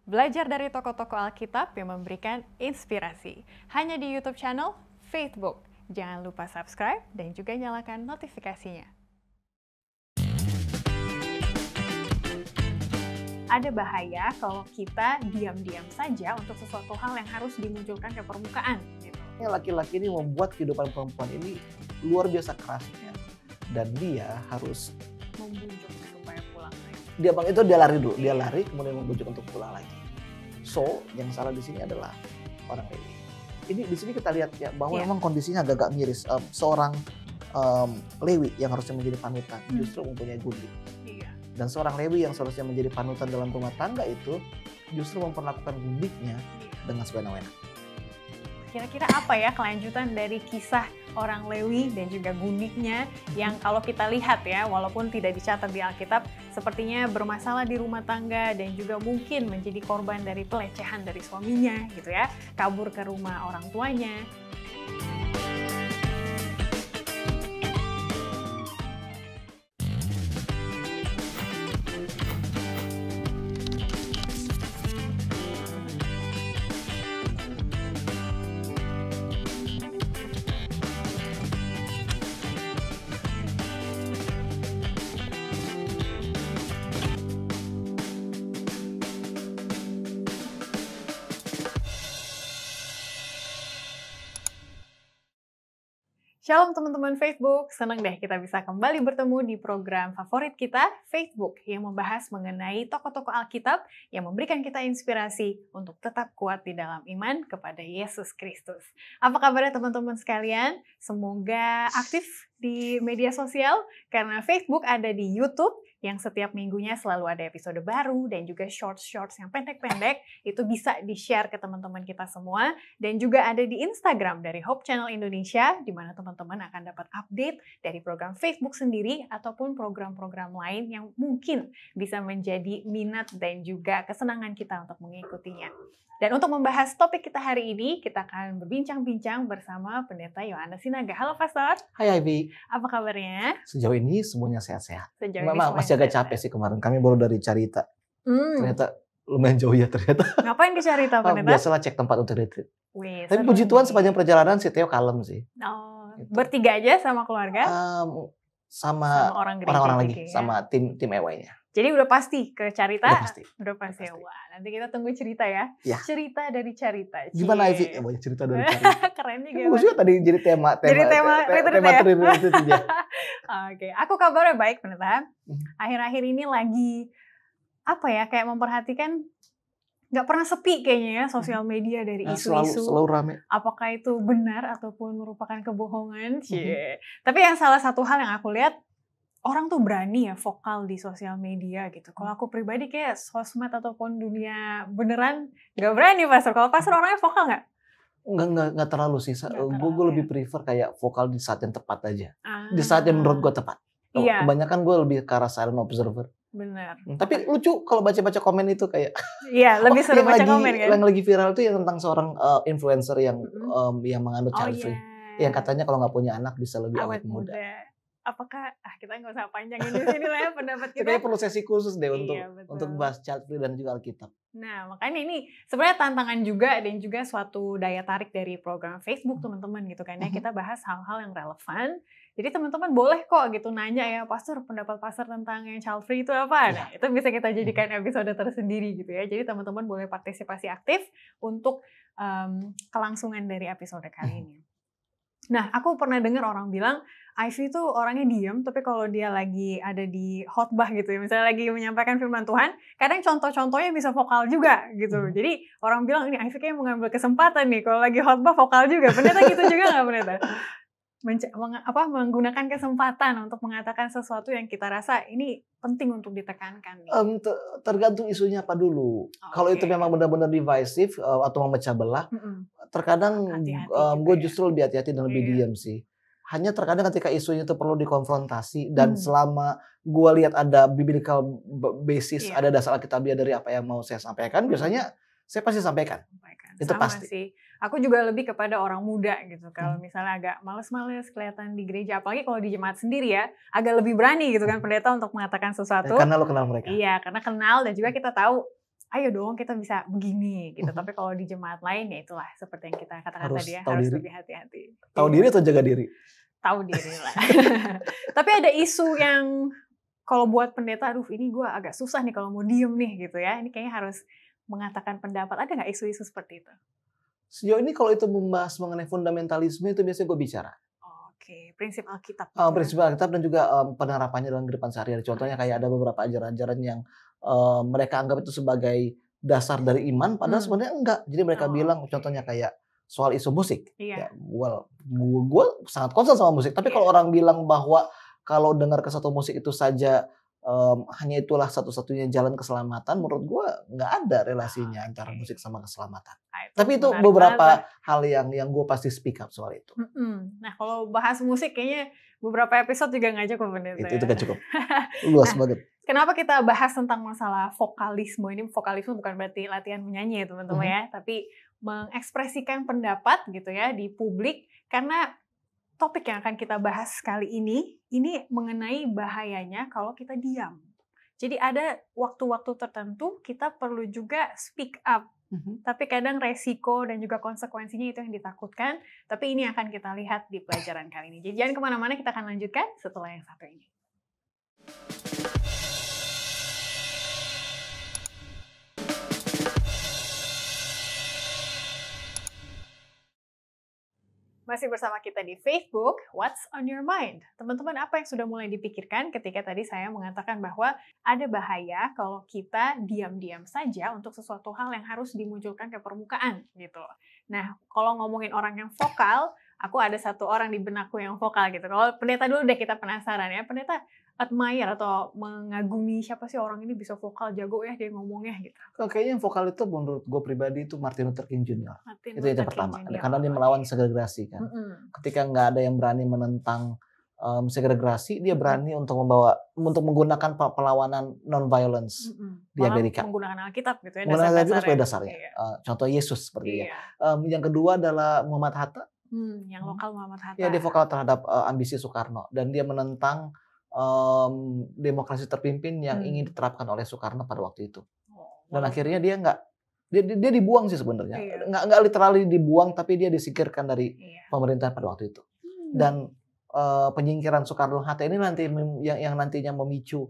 Belajar dari tokoh-tokoh Alkitab yang memberikan inspirasi. Hanya di YouTube channel Facebook. Jangan lupa subscribe dan juga nyalakan notifikasinya. Ada bahaya kalau kita diam-diam saja untuk sesuatu hal yang harus dimunculkan ke permukaan. Gitu. Laki-laki ini membuat kehidupan perempuan ini luar biasa kerasnya. Dan dia harus membujuk supaya pulang lagi. Dia lari dulu, dia lari kemudian membujuk untuk pulang lagi. So, yang salah di sini adalah orang Lewi. Ini di sini kita lihat ya bahwa memang kondisinya agak-agak miris. Seorang Lewi yang harusnya menjadi panutan justru mempunyai gundik. Dan seorang Lewi yang seharusnya menjadi panutan dalam rumah tangga itu justru memperlakukan gundiknya dengan sewenang-wenang. Kira-kira apa ya kelanjutan dari kisah orang Lewi dan juga gundiknya yang kalau kita lihat ya, walaupun tidak dicatat di Alkitab, sepertinya bermasalah di rumah tangga dan juga mungkin menjadi korban dari pelecehan dari suaminya gitu ya, kabur ke rumah orang tuanya. Shalom teman-teman Facebook, senang deh kita bisa kembali bertemu di program favorit kita, Facebook, yang membahas mengenai tokoh-tokoh Alkitab yang memberikan kita inspirasi untuk tetap kuat di dalam iman kepada Yesus Kristus. Apa kabarnya teman-teman sekalian? Semoga aktif di media sosial, karena Facebook ada di YouTube, yang setiap minggunya selalu ada episode baru dan juga shorts yang pendek-pendek, itu bisa di-share ke teman-teman kita semua. Dan juga ada di Instagram dari Hope Channel Indonesia, di mana teman-teman akan dapat update dari program Facebook sendiri ataupun program-program lain yang mungkin bisa menjadi minat dan juga kesenangan kita untuk mengikutinya. Dan untuk membahas topik kita hari ini, kita akan berbincang-bincang bersama Pendeta Yohanes Sinaga. Halo Pastor. Hai Ivy. Apa kabarnya? Sejauh ini semuanya sehat-sehat. Memang masih agak capek sih kemarin. Kami baru dari Carita. Ternyata lumayan jauh ya ternyata. Ngapain di Carita, Pendeta? Biasalah cek tempat untuk retreat. Tapi puji Tuhan sepanjang perjalanan si Theo kalem sih. Oh, gitu. Bertiga aja sama keluarga? Sama orang-orang lagi, ya? Sama tim EY-nya. Jadi udah pasti ke Carita? Udah pasti. Wah, nanti kita tunggu cerita ya. Cerita dari Carita. Gimana Ivy? Cerita dari Carita. Keren juga. Gue juga tadi jadi tema retreat ya. Oke, aku kabarnya baik, Pendeta. Akhir-akhir ini lagi kayak memperhatikan nggak pernah sepi kayaknya ya sosial media dari isu-isu. Selalu rame. Apakah itu benar ataupun merupakan kebohongan? Tapi yang salah satu hal yang aku lihat, orang tuh berani ya vokal di sosial media gitu. Kalau aku pribadi kayak sosmed ataupun dunia beneran nggak berani, Pastor. Kalau Pastor orangnya vokal nggak? Nggak terlalu sih. Gue lebih prefer kayak vokal di saat yang tepat aja. Di saat yang menurut gue tepat. Kebanyakan gue lebih ke arah silent observer. Benar. Tapi lucu kalau baca-baca komen itu kayak. Iya, lebih seru baca komen kan. Yang lagi viral itu yang tentang seorang influencer yang menganut child free. Yang katanya kalau nggak punya anak bisa lebih awet muda. Apakah kita nggak usah panjangin di sini lah ya pendapat kita. Kayaknya perlu sesi khusus deh untuk bahas child free dan juga Alkitab. Nah, makanya ini sebenarnya tantangan juga dan juga suatu daya tarik dari program Facebook teman-teman gitu kan ya. Kita bahas hal-hal yang relevan. Jadi teman-teman boleh kok gitu nanya ya, Pastor, pendapat Pastor tentang yang child free itu apa? Nah, itu bisa kita jadikan episode tersendiri gitu ya. Jadi teman-teman boleh partisipasi aktif untuk kelangsungan dari episode kali ini. Nah, aku pernah dengar orang bilang, Ivy tuh orangnya diam, tapi kalau dia lagi ada di khotbah gitu ya, misalnya lagi menyampaikan firman Tuhan, kadang contoh-contohnya bisa vokal juga gitu. Jadi orang bilang, ini Ivy kayak mengambil kesempatan nih, kalau lagi khotbah vokal juga. Pendeta gitu juga nggak, Pendeta? Menggunakan kesempatan untuk mengatakan sesuatu yang kita rasa ini penting untuk ditekankan. Tergantung isunya apa dulu. Kalau itu memang benar-benar divisive atau memecah belah, terkadang gue justru lebih hati-hati dan lebih diam sih. Hanya terkadang ketika isunya itu perlu dikonfrontasi dan selama gue lihat ada biblical basis, ada dasar alkitabiah dari apa yang mau saya sampaikan, biasanya saya pasti sampaikan. Itu sama pasti. Sih. Aku juga lebih kepada orang muda gitu. Kalau misalnya agak males-males kelihatan di gereja, apalagi kalau di jemaat sendiri ya, agak lebih berani gitu kan pendeta untuk mengatakan sesuatu. Karena lo kenal mereka. Iya, karena kenal dan juga kita tahu ayo dong kita bisa begini gitu. Tapi kalau di jemaat lain ya itulah seperti yang kita katakan Harus tadi ya, tahu harus diri. lebih hati-hati. Tahu diri atau jaga diri? Tahu diri lah. Tapi ada isu yang kalau buat pendeta, aduh ini gue agak susah nih kalau mau diem nih gitu ya. Ini kayaknya harus mengatakan pendapat. Ada nggak isu-isu seperti itu? Sejauh ini kalau itu membahas mengenai fundamentalisme itu biasanya gue bicara. Oke, prinsip Alkitab. Prinsip Alkitab dan juga penerapannya dalam kehidupan sehari-hari. Contohnya kayak ada beberapa ajaran-ajaran yang mereka anggap itu sebagai dasar dari iman, padahal sebenarnya enggak. Jadi mereka bilang, contohnya kayak soal isu musik. Iya. Ya, gue sangat concern sama musik. Tapi kalau orang bilang bahwa kalau dengar ke satu musik itu saja hanya itulah satu-satunya jalan keselamatan, menurut gue nggak ada relasinya antara musik sama keselamatan. Tapi itu beberapa hal yang gue pasti speak up soal itu. Nah kalau bahas musik kayaknya beberapa episode juga nggak cukup bener. Itu kan cukup luas banget. Kenapa kita bahas tentang masalah vokalisme ini? Vokalisme bukan berarti latihan menyanyi ya teman-teman ya, tapi mengekspresikan pendapat gitu ya di publik, karena topik yang akan kita bahas kali ini mengenai bahayanya kalau kita diam. Jadi ada waktu-waktu tertentu kita perlu juga speak up. Tapi kadang resiko dan juga konsekuensinya itu yang ditakutkan. Tapi ini akan kita lihat di pelajaran kali ini. Jadi jangan kemana-mana, kita akan lanjutkan setelah yang satu ini. Masih bersama kita di Facebook, What's on your mind? Teman-teman, apa yang sudah mulai dipikirkan ketika tadi saya mengatakan bahwa ada bahaya kalau kita diam-diam saja untuk sesuatu hal yang harus dimunculkan ke permukaan gitu. Nah, kalau ngomongin orang yang vokal, aku ada satu orang di benakku yang vokal gitu. Kalau pendeta dulu deh, kita penasaran ya. Pendeta admire atau mengagumi siapa sih orang ini bisa vokal, jago ya dia ngomongnya gitu. Kayaknya yang vokal itu menurut gue pribadi itu Martin Luther King Jr. Itu yang pertama. Karena dia melawan segregasi kan. Ketika nggak ada yang berani menentang segregasi, dia berani untuk menggunakan perlawanan non-violence di Amerika. Menggunakan Alkitab gitu ya. Menggunakan Alkitab sebagai dasarnya. Contoh Yesus seperti yang kedua adalah Muhammad Hatta. Yang lokal Muhammad Hatta. Ya, dia vokal terhadap ambisi Soekarno dan dia menentang demokrasi terpimpin yang ingin diterapkan oleh Soekarno pada waktu itu. Dan akhirnya dia dibuang sih sebenarnya. Nggak literally dibuang, tapi dia disingkirkan dari pemerintahan pada waktu itu. Dan penyingkiran Soekarno-Hatta ini nanti yang nantinya memicu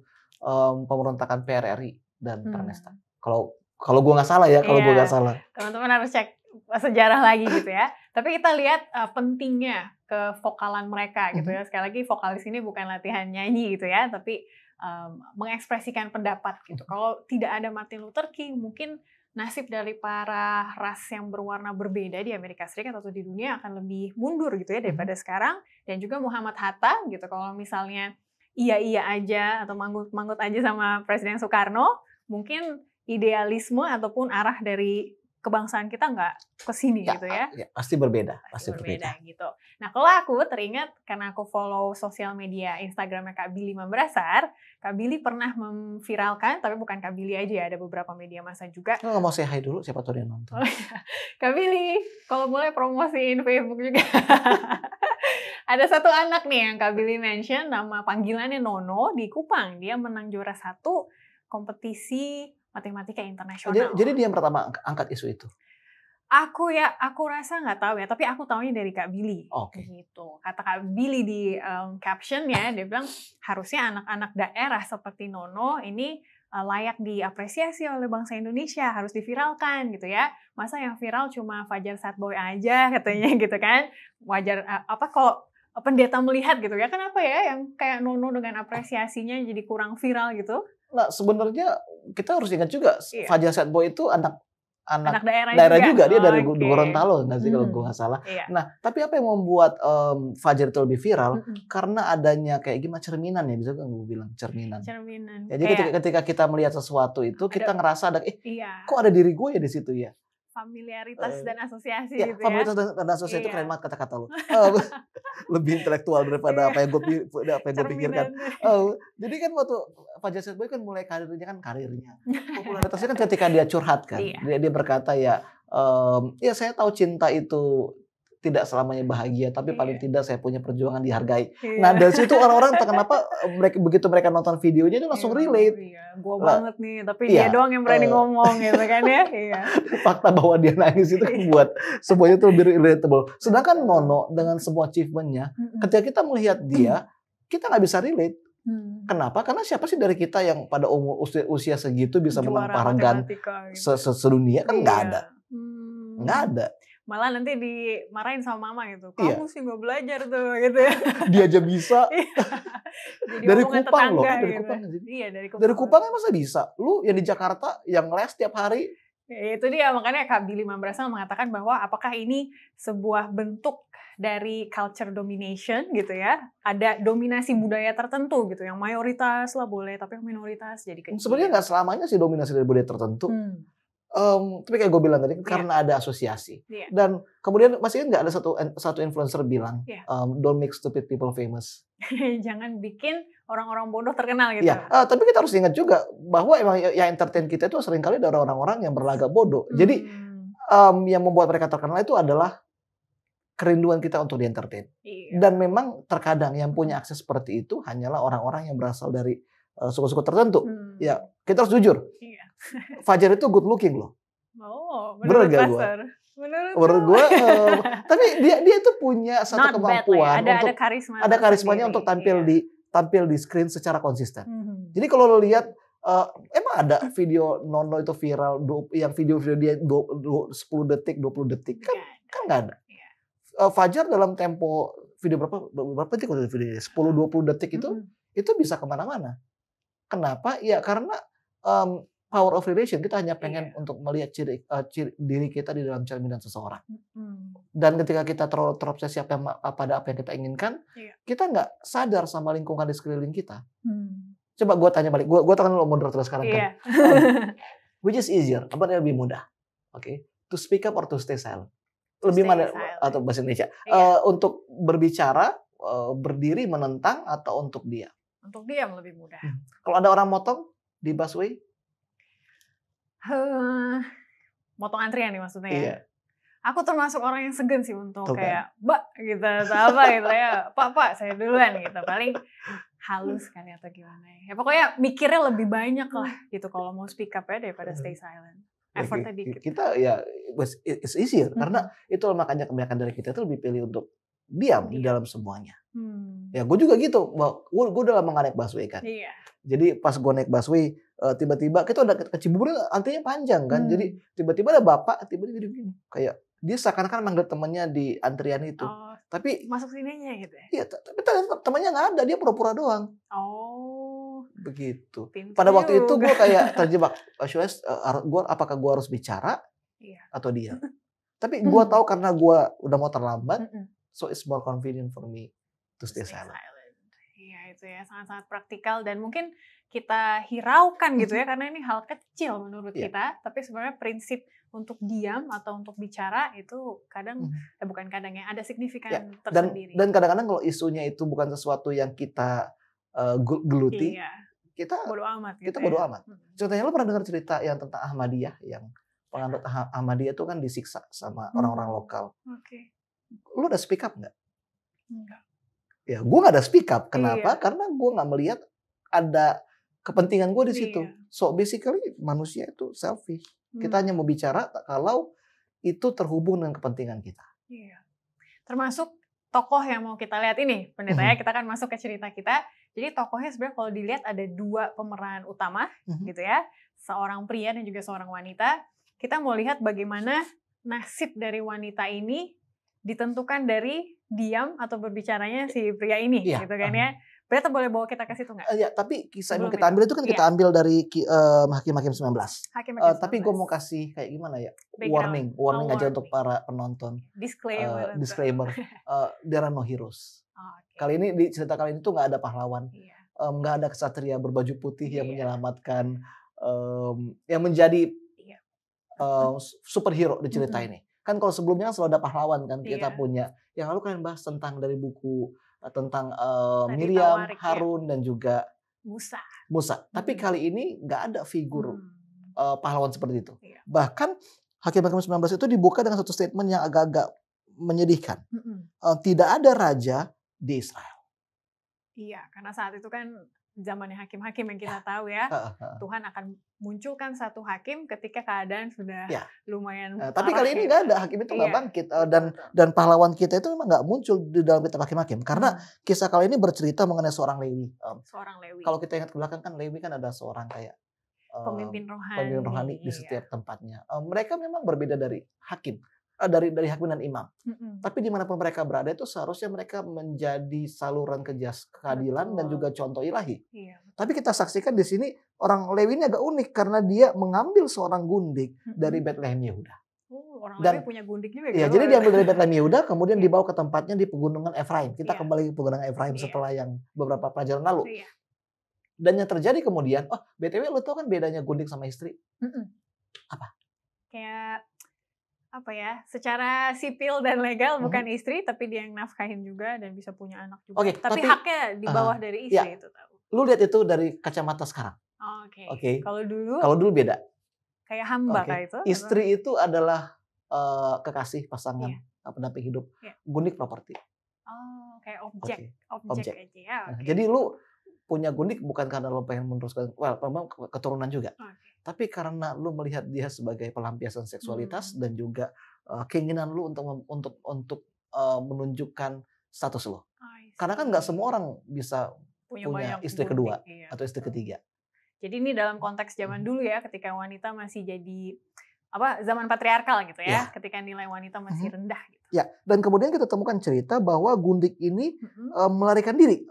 pemberontakan PRRI dan Pranesta. Kalau gue nggak salah ya, gue nggak salah. Teman-teman harus cek sejarah lagi gitu ya. Tapi kita lihat pentingnya kevokalan mereka gitu ya. Sekali lagi vokalis ini bukan latihan nyanyi gitu ya, tapi mengekspresikan pendapat gitu. Kalau tidak ada Martin Luther King, mungkin nasib dari para ras yang berwarna berbeda di Amerika Serikat atau di dunia akan lebih mundur gitu ya daripada sekarang. Dan juga Muhammad Hatta gitu, kalau misalnya iya aja atau manggut aja sama Presiden Soekarno, mungkin idealisme ataupun arah dari kebangsaan kita nggak kesini gitu ya. Pasti berbeda. Gitu. Nah kalau aku teringat, karena aku follow sosial media Instagramnya Kak Billy Mambrasar, Kak Billy pernah memviralkan, tapi bukan Kak Billy aja ya, ada beberapa media massa juga. Nggak mau say hi dulu, siapa tuh yang nonton. Kak Billy, kalau boleh promosiin Facebook juga. Ada satu anak nih yang Kak Billy mention, nama panggilannya Nono, di Kupang. Dia menang juara 1 kompetisi matematika internasional. Jadi dia yang pertama angkat isu itu? Aku rasa nggak tahu ya, tapi aku taunya dari Kak Billy. Gitu. Kata Kak Billy di captionnya, dia bilang harusnya anak-anak daerah seperti Nono ini layak diapresiasi oleh bangsa Indonesia, harus diviralkan gitu ya. Masa yang viral cuma Fajar Sadboy aja katanya gitu kan. Wajar kalau pendeta melihat gitu ya, kenapa ya yang kayak Nono dengan apresiasinya jadi kurang viral gitu? Nah, sebenarnya kita harus ingat juga Fajar Sadboy itu anak daerah juga. Dia dari Gorontalo nggak sih kalau gue nggak salah. Nah, tapi apa yang membuat Fajar itu lebih viral? Karena adanya kayak gimana cerminan ya, bisa kan gue bilang cerminan. Ya, jadi ketika kita melihat sesuatu itu kita ngerasa ada kok ada diri gue ya di situ ya. Familiaritas dan asosiasi gitu ya. Familiaritas dan asosiasi itu keren banget kata-kata lu. Lebih intelektual daripada apa yang gue pikirkan. Jadi kan waktu Fajar Sadboy kan mulai karirnya. Popularitasnya kan ketika dia curhat kan. Dia berkata ya saya tahu cinta itu tidak selamanya bahagia, tapi paling Iya. tidak saya punya perjuangan dihargai. Iya. Nah dari situ orang-orang kenapa begitu mereka nonton videonya itu langsung Iya, relate. iya, gua Lah, banget nih, tapi iya, dia doang yang berani ngomong gitu kan ya. Iya. fakta bahwa dia nangis itu membuat semuanya itu lebih relatable. Sedangkan Nono dengan semua achievement-nya, ketika kita melihat dia, kita nggak bisa relate. Kenapa? Karena siapa sih dari kita yang pada umur usia segitu bisa menang Juara penghargaan matematika gitu. sedunia? Kan nggak Iya. ada. Nggak ada. Malah nanti dimarahin sama mama gitu. Iya. Kamu sih nggak belajar tuh gitu ya. Dia aja bisa. Jadi Dari omongan Kupang loh, tetangga dari gitu. Kupang sih. Iya, dari Kupang. Dari Kupang kan masa bisa? Lu yang di Jakarta yang les tiap hari. Ya, itu dia, makanya Kak Billy Mambrasel mengatakan bahwa apakah ini sebuah bentuk dari culture domination gitu ya. Ada dominasi budaya tertentu gitu, yang mayoritas lah boleh, tapi yang minoritas jadi kecil. Sebenarnya nggak selamanya sih dominasi dari budaya tertentu. Tapi kayak gue bilang tadi, karena ada asosiasi. Iya. Dan kemudian masih nggak ada satu influencer bilang, Iya. don't make stupid people famous. Jangan bikin orang-orang bodoh terkenal gitu. Ya, tapi kita harus ingat juga bahwa emang yang entertain kita itu seringkali ada orang-orang yang berlagak bodoh. Jadi yang membuat mereka terkenal itu adalah kerinduan kita untuk di-entertain. Iya. Dan memang terkadang yang punya akses seperti itu hanyalah orang-orang yang berasal dari suku-suku tertentu. Ya, kita harus jujur. Iya. Fajar itu good looking loh. Oh, Bener menurut gak Pastor? Menurut gue, tapi dia itu punya satu kemampuan ada untuk karisma. ada karismanya sendiri. untuk tampil di screen secara konsisten. Mhm. Jadi kalau lo lihat emang ada video Nono itu viral yang video-video dia 10 detik, 20 detik kan nggak ada. Iya. Fajar dalam tempo video berapa detik udah videonya? 10-20 detik itu bisa kemana-mana. Kenapa? Ya karena power of relation, kita hanya pengen untuk melihat diri kita di dalam cerminan seseorang. Dan ketika kita terobsesi pada apa yang kita inginkan, kita nggak sadar sama lingkungan di sekeliling kita. Coba gue tanya balik, gue tangan lo moderator sekarang kan. Which is easier, apa yang lebih mudah? Oke, to speak up or to stay silent? Lebih mana atau bahasa Indonesia? Untuk berbicara, berdiri, menentang, atau untuk diam? Untuk diam lebih mudah. Kalau ada orang motong di busway? Motong antrian nih maksudnya ya? Iya. Aku termasuk orang yang segan sih untuk Tuh kayak, Mbak gitu, atau apa gitu ya. Pak, saya duluan gitu. Paling halus kali atau gimana ya. Ya pokoknya mikirnya lebih banyak lah gitu kalau mau speak up ya daripada stay silent. Effortnya dikit. Kita ya, it's easier. Karena itu makanya kebanyakan dari kita itu lebih pilih untuk diam di dalam semuanya. Ya gue juga gitu. Gue udah lama gak naik busway kan. Iya. Jadi pas gue naik busway, tiba-tiba kita udah ke Cibubur, antrinya panjang kan. Jadi tiba-tiba ada bapak, tiba-tiba gini. Kayak dia seakan-akan manggil temannya di antrian itu. Oh, tapi masuk sininya gitu ya? Iya, tapi temannya nggak ada, dia pura-pura doang. Oh. Begitu. Pintu Pada waktu itu juga. gue kayak terjebak. Apakah gue harus bicara atau diam? Tapi gue tahu karena gue udah mau terlambat, so it's more convenient for me to stay silent. Iya, itu ya sangat-sangat praktikal dan mungkin kita hiraukan gitu ya karena ini hal kecil menurut kita, tapi sebenarnya prinsip untuk diam atau untuk bicara itu kadang bukan kadang ya, ada signifikan tersendiri. Dan kadang-kadang kalau isunya itu bukan sesuatu yang kita geluti, kita bodo amat gitu. Kita bodo amat. Contohnya lo pernah dengar cerita yang tentang Ahmadiyah, yang penganut Ahmadiyah itu kan disiksa sama orang-orang lokal. Oke. Lo udah speak up nggak? Enggak. Ya, gue nggak ada speak up. Kenapa? Karena gue nggak melihat ada kepentingan gue di situ. So basically manusia itu selfish. Kita hanya mau bicara kalau itu terhubung dengan kepentingan kita. Iya. Termasuk tokoh yang mau kita lihat ini, pendeta ya, kita kan masuk ke cerita kita. Jadi tokohnya sebenarnya kalau dilihat ada dua pemeran utama, gitu ya, seorang pria dan juga seorang wanita. Kita mau lihat bagaimana nasib dari wanita ini ditentukan dari diam atau berbicaranya si pria ini, gitu kan ya. Berarti boleh bawa kita ke situ nggak? Ya, tapi kisah yang kita ambil itu kan kita ambil dari Hakim-Hakim 19. Tapi gue mau kasih kayak gimana ya? Warning aja untuk para penonton. Disclaimer. There are no heroes. Kali ini di cerita kali ini tuh nggak ada pahlawan, nggak ada kesatria berbaju putih yang menyelamatkan, yang menjadi superhero di cerita ini. Kan kalau sebelumnya kan selalu ada pahlawan kan, kita punya. Yang lalu kalian bahas tentang dari buku tentang Miriam, Harun dan juga Musa. Tapi kali ini nggak ada figur pahlawan seperti itu. Bahkan Hakim-Hakim 19 itu dibuka dengan satu statement yang agak-agak menyedihkan. Tidak ada raja di Israel. Iya, karena saat itu kan zamannya hakim-hakim yang kita tahu ya. Tuhan akan munculkan satu hakim ketika keadaan sudah lumayan tapi kali ini nggak ada, hakim itu nggak bangkit. Dan pahlawan kita itu memang nggak muncul di dalam kitab hakim-hakim. Karena kisah kali ini bercerita mengenai seorang Lewi. Seorang Lewi. Kalau kita ingat ke belakang kan Lewi kan ada seorang kayak pemimpin rohani di setiap tempatnya. Mereka memang berbeda dari hakim. Dari hakim dan imam. Tapi dimanapun mereka berada itu seharusnya mereka menjadi saluran keadilan dan juga contoh ilahi. Tapi kita saksikan di sini orang Lewi ini agak unik karena dia mengambil seorang gundik dari Bethlehem Yehuda. Orang Lewi punya gundik juga. Iya, jadi diambil dari Bethlehem Yehuda kemudian dibawa ke tempatnya di pegunungan Efraim. Kita kembali ke pegunungan Efraim setelah yang beberapa pelajaran lalu. Dan yang terjadi kemudian, BTW lu tau kan bedanya gundik sama istri? Apa? Kayak apa ya, secara sipil dan legal bukan istri, tapi dia yang nafkahin juga dan bisa punya anak juga. Tapi haknya di bawah dari istri itu tahu. Lu lihat itu dari kacamata sekarang. Oke. Kalau dulu beda. Kayak hamba kayak itu. Istri itu adalah kekasih pasangan pendamping hidup. Gundik properti. Kayak objek aja. Jadi lu punya gundik bukan karena lo pengen meneruskan, memang keturunan juga. Tapi karena lu melihat dia sebagai pelampiasan seksualitas dan juga keinginan lu untuk menunjukkan status lo. Karena kan nggak semua orang bisa punya istri kedua atau istri ketiga. Jadi ini dalam konteks zaman dulu ya, ketika wanita masih jadi zaman patriarkal gitu ya, ketika nilai wanita masih rendah gitu. Ya, dan kemudian kita temukan cerita bahwa gundik ini melarikan diri.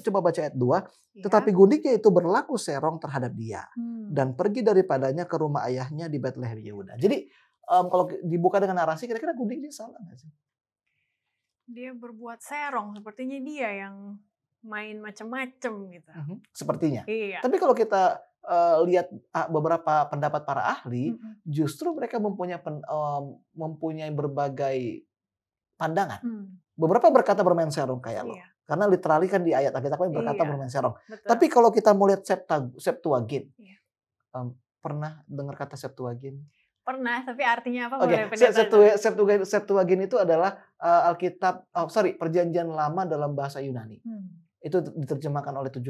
Coba baca ayat 2. Tetapi gundiknya itu berlaku serong terhadap dia dan pergi daripadanya ke rumah ayahnya di Bethlehem Yehuda. Jadi kalau dibuka dengan narasi, kira-kira gundik dia salah nggak sih? Dia berbuat serong, sepertinya dia yang main macam-macam gitu. Sepertinya. Tapi kalau kita lihat beberapa pendapat para ahli, justru mereka mempunyai berbagai pandangan. Beberapa berkata bermain serong kayak lo. Karena literally kan di ayat Alkitab berkata bermain serong. Tapi kalau kita mau lihat Septuagint, pernah dengar kata Septuagint? Pernah, tapi artinya apa? Septuagint itu adalah Perjanjian Lama dalam bahasa Yunani. Itu diterjemahkan oleh 70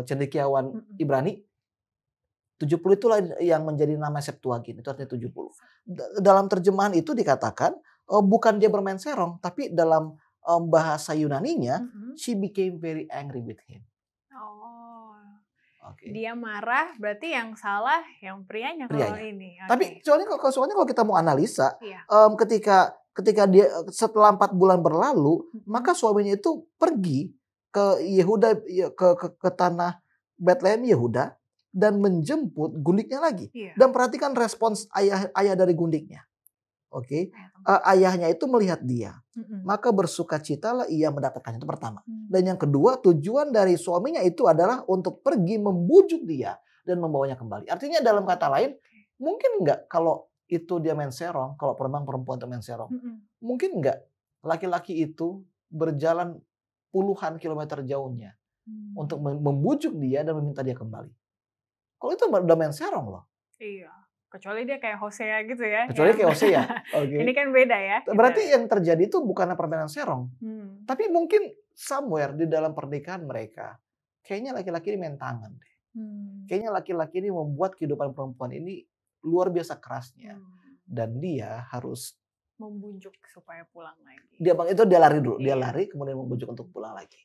cendekiawan Ibrani. 70 itulah yang menjadi nama Septuagint, itu artinya 70. Dalam terjemahan itu dikatakan bukan dia bermain serong, tapi dalam bahasa Yunaninya she became very angry with him. Dia marah, berarti yang salah yang prianya kalau ini. Tapi soalnya kalau kita mau analisa, ketika dia setelah 4 bulan berlalu, maka suaminya itu pergi ke Yehuda, ke tanah Bethlehem Yehuda dan menjemput gundiknya lagi. Dan perhatikan respons ayah dari gundiknya. Ayahnya itu melihat dia, maka bersukacitalah ia mendapatkannya. Itu pertama. Dan yang kedua, tujuan dari suaminya itu adalah untuk pergi membujuk dia dan membawanya kembali. Artinya dalam kata lain, mungkin nggak kalau itu dia main serong, kalau perempuan itu main serong, mungkin nggak laki-laki itu berjalan puluhan kilometer jauhnya untuk membujuk dia dan meminta dia kembali. Kalau itu udah main serong loh. Iya. Kecuali dia kayak Hosea gitu ya. Kecuali kayak Hosea. Ini kan beda ya. Berarti yang terjadi itu bukan permainan serong. Tapi mungkin somewhere di dalam pernikahan mereka, kayaknya laki-laki ini main tangan deh. Kayaknya laki-laki ini membuat kehidupan perempuan ini luar biasa kerasnya. Dan dia harus membujuk supaya pulang lagi. Dia lari dulu. Dia lari kemudian membujuk untuk pulang lagi.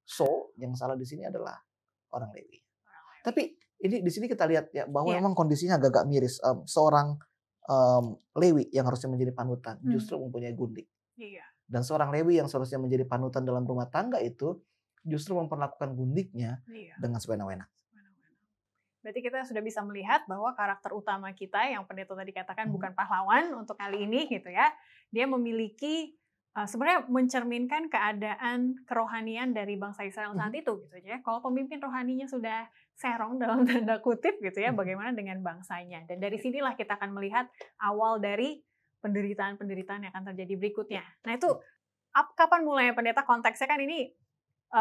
So, yang salah di sini adalah orang Lewi. Tapi ini di sini kita lihat ya bahwa memang kondisinya agak miris. Seorang Lewi yang harusnya menjadi panutan justru mempunyai gundik. Dan seorang Lewi yang seharusnya menjadi panutan dalam rumah tangga itu justru memperlakukan gundiknya dengan sewenang-wenang. Berarti kita sudah bisa melihat bahwa karakter utama kita yang pendeta tadi katakan bukan pahlawan untuk kali ini gitu ya. Dia memiliki sebenarnya mencerminkan keadaan kerohanian dari bangsa Israel saat itu gitu ya. Kalau pemimpin rohaninya sudah serong dalam tanda kutip gitu ya, bagaimana dengan bangsanya? Dan dari sinilah kita akan melihat awal dari penderitaan-penderitaan yang akan terjadi berikutnya. Nah itu kapan mulai pendeta, konteksnya kan ini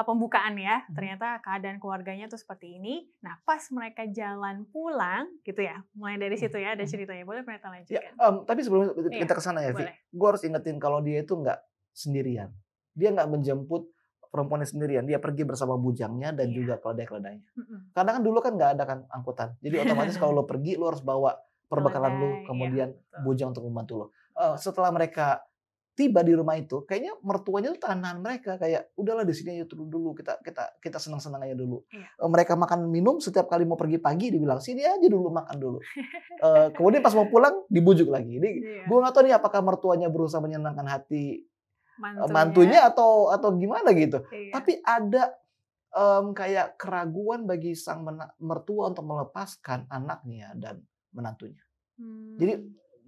pembukaan ya, ternyata keadaan keluarganya tuh seperti ini. Nah, pas mereka jalan pulang gitu ya, mulai dari situ ya ada ceritanya. Boleh Pendeta Ya, lanjutkan? tapi sebelum kita ke sana ya, Vi, Boleh. gue harus ingetin kalau dia itu nggak sendirian. Dia nggak menjemput perempuannya sendirian. Dia pergi bersama bujangnya dan juga keledai-keledainya. Karena kan dulu kan nggak ada kan angkutan. Jadi otomatis kalau lo pergi, lo harus bawa perbekalan lo, kemudian bujang untuk membantu lo. Setelah mereka tiba di rumah itu, kayaknya mertuanya tuh tahan mereka, kayak udahlah di sini aja dulu, kita senang-senang aja dulu. Mereka makan minum setiap kali mau pergi pagi dibilang sini aja dulu makan dulu. Kemudian pas mau pulang dibujuk lagi. Ini gue nggak tahu nih apakah mertuanya berusaha menyenangkan hati mantunya atau gimana gitu. Tapi ada kayak keraguan bagi sang mertua untuk melepaskan anaknya dan menantunya.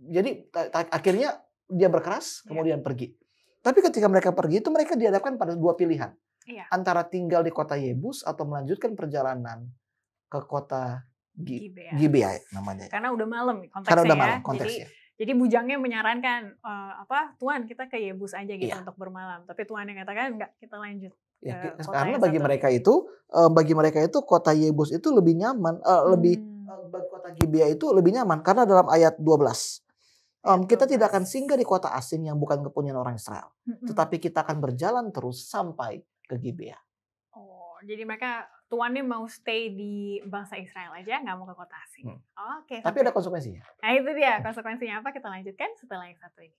Jadi akhirnya dia berkeras, kemudian pergi. Tapi ketika mereka pergi itu mereka dihadapkan pada dua pilihan. Antara tinggal di kota Yebus atau melanjutkan perjalanan ke kota Gibea namanya. Karena udah malam konteksnya. Karena udah malam konteksnya. Jadi bujangnya menyarankan Tuan kita ke Yebus aja gitu untuk bermalam. Tapi Tuan yang katakan enggak, kita lanjut. Karena bagi mereka itu kota Yebus itu lebih nyaman, kota Gibea itu lebih nyaman karena dalam ayat 12 kita tidak akan singgah di kota asing yang bukan kepunyaan orang Israel. Tetapi kita akan berjalan terus sampai ke Gibea. Oh, jadi mereka tuannya mau stay di bangsa Israel aja, nggak mau ke kota asing. Oke. Tapi ada konsekuensinya. Nah itu dia, konsekuensinya apa? Kita lanjutkan setelah yang satu ini.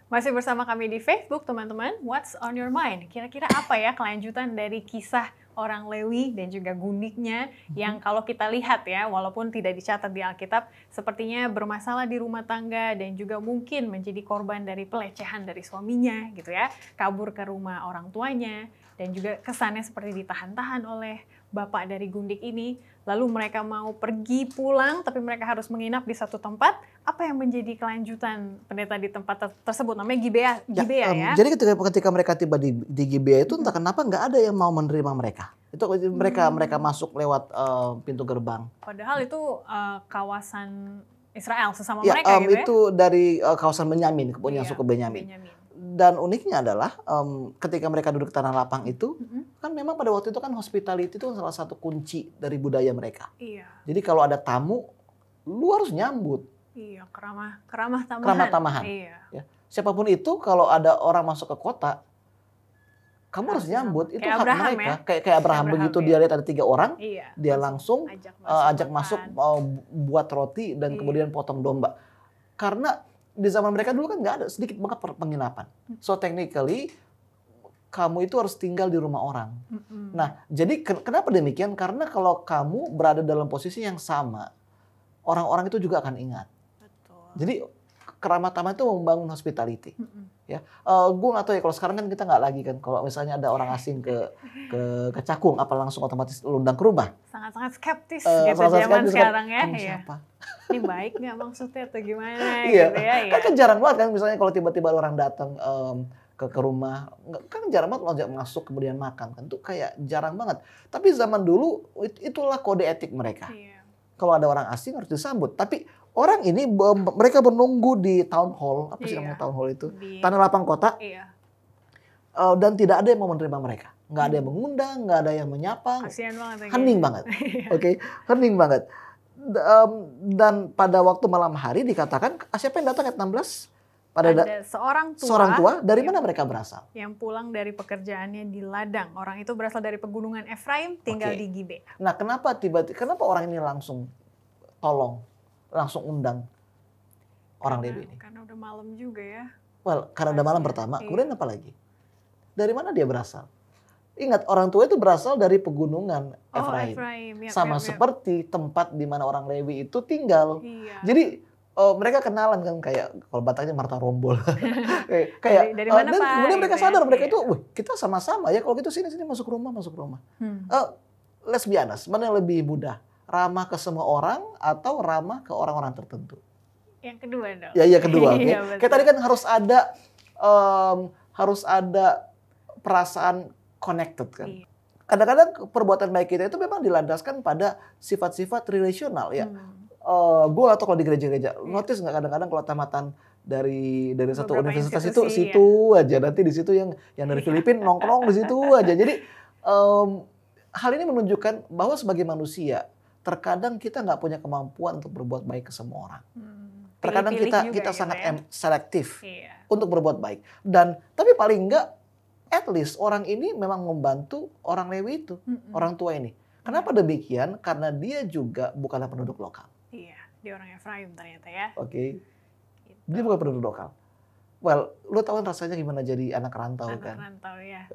Masih bersama kami di Facebook, teman-teman. What's on your mind? Kira-kira apa ya kelanjutan dari kisah orang Lewi dan juga gundiknya yang kalau kita lihat ya, walaupun tidak dicatat di Alkitab, sepertinya bermasalah di rumah tangga dan juga mungkin menjadi korban dari pelecehan dari suaminya gitu ya. Kabur ke rumah orang tuanya dan juga kesannya seperti ditahan-tahan oleh bapak dari gundik ini. Lalu mereka mau pergi pulang, tapi mereka harus menginap di satu tempat. Apa yang menjadi kelanjutan pendeta di tempat tersebut? Namanya Gibea ya. Jadi ketika mereka tiba di Gibea itu entah kenapa nggak ada yang mau menerima mereka. Itu mereka masuk lewat pintu gerbang. Padahal itu kawasan Israel sesama mereka gitu ya. Itu dari kawasan Benyamin, kepunyaan suku Benyamin. Dan uniknya adalah ketika mereka duduk di tanah lapang itu, kan memang pada waktu itu kan hospitality itu salah satu kunci dari budaya mereka. Jadi kalau ada tamu, lu harus nyambut. Keramah tamahan. Ya. Siapapun itu kalau ada orang masuk ke kota, kamu harus nyambut. Itu hak mereka. Ya? Kayak Abraham begitu dia lihat ada 3 orang, dia langsung ajak masuk buat roti dan kemudian potong domba. Karena di zaman mereka dulu kan nggak ada, sedikit banget penginapan. So technically kamu itu harus tinggal di rumah orang. Nah, jadi kenapa demikian? Karena kalau kamu berada dalam posisi yang sama, orang-orang itu juga akan ingat. Jadi keramah tamah itu membangun hospitality. Ya, gue nggak tahu ya kalau sekarang kan kita nggak lagi kan. Kalau misalnya ada orang asing ke Cakung, apa langsung otomatis undang ke rumah? Sangat-sangat skeptis gitu zaman sekarang ya. Siapa? Ini baik nggak maksudnya atau gimana gitu ya. Kan jarang banget kan misalnya kalau tiba-tiba orang datang ke rumah, kan jarang banget lonjak masuk kemudian makan kan, itu kayak jarang banget. Tapi zaman dulu itulah kode etik mereka. Kalau ada orang asing harus disambut. Tapi orang ini mereka menunggu di town hall, apa sih namanya town hall itu, tanah lapang kota, dan tidak ada yang mau menerima mereka. Nggak ada yang mengundang, nggak ada yang menyapa. Kasian banget. Hening banget, hening banget. Dan pada waktu malam hari dikatakan siapa yang datang ayat 16? Ada seorang tua. Dari mana mereka berasal? Yang pulang dari pekerjaannya di ladang. Orang itu berasal dari pegunungan Efraim, tinggal di Gibea. Nah, kenapa orang ini langsung undang orang Lewi ini? Karena udah malam juga ya. Karena udah malam pertama. Kemudian apa lagi? Dari mana dia berasal? Ingat, orang tua itu berasal dari pegunungan Efraim. Sama seperti tempat di mana orang Lewi itu tinggal. Jadi mereka kenalan kan, kayak kalau Bataknya Marta Rombol. dari mana, dan Pak? kemudian mereka sadar mereka itu, kita sama-sama ya, kalau gitu sini masuk rumah. Let's be honest, mana yang lebih mudah? Ramah ke semua orang atau ramah ke orang-orang tertentu? Yang kedua dong. Ya, yang kedua. Kayak tadi kan harus ada perasaan connected kan. Kadang-kadang perbuatan baik kita itu memang dilandaskan pada sifat-sifat relasional ya. Gue atau kalau di gereja-gereja, Iya. notice nggak kadang-kadang kalau tamatan dari satu Beberapa universitas itu institusi, situ aja, nanti di situ yang dari Iya. Filipina nongkrong di situ aja. Jadi hal ini menunjukkan bahwa sebagai manusia terkadang kita nggak punya kemampuan untuk berbuat baik ke semua orang. Terkadang Pilih-pilih juga kita gitu sangat ya. selektif Iya. untuk berbuat baik. Tapi paling enggak, at least orang ini memang membantu orang Lewi itu, orang tua ini. Kenapa demikian? Karena dia juga bukanlah penduduk lokal. Iya, dia orang Efraim ternyata ya. Oke. Gitu. Dia bukan penduduk lokal. Well, lu tahu rasanya gimana jadi anak rantau Anak kan? rantau ya.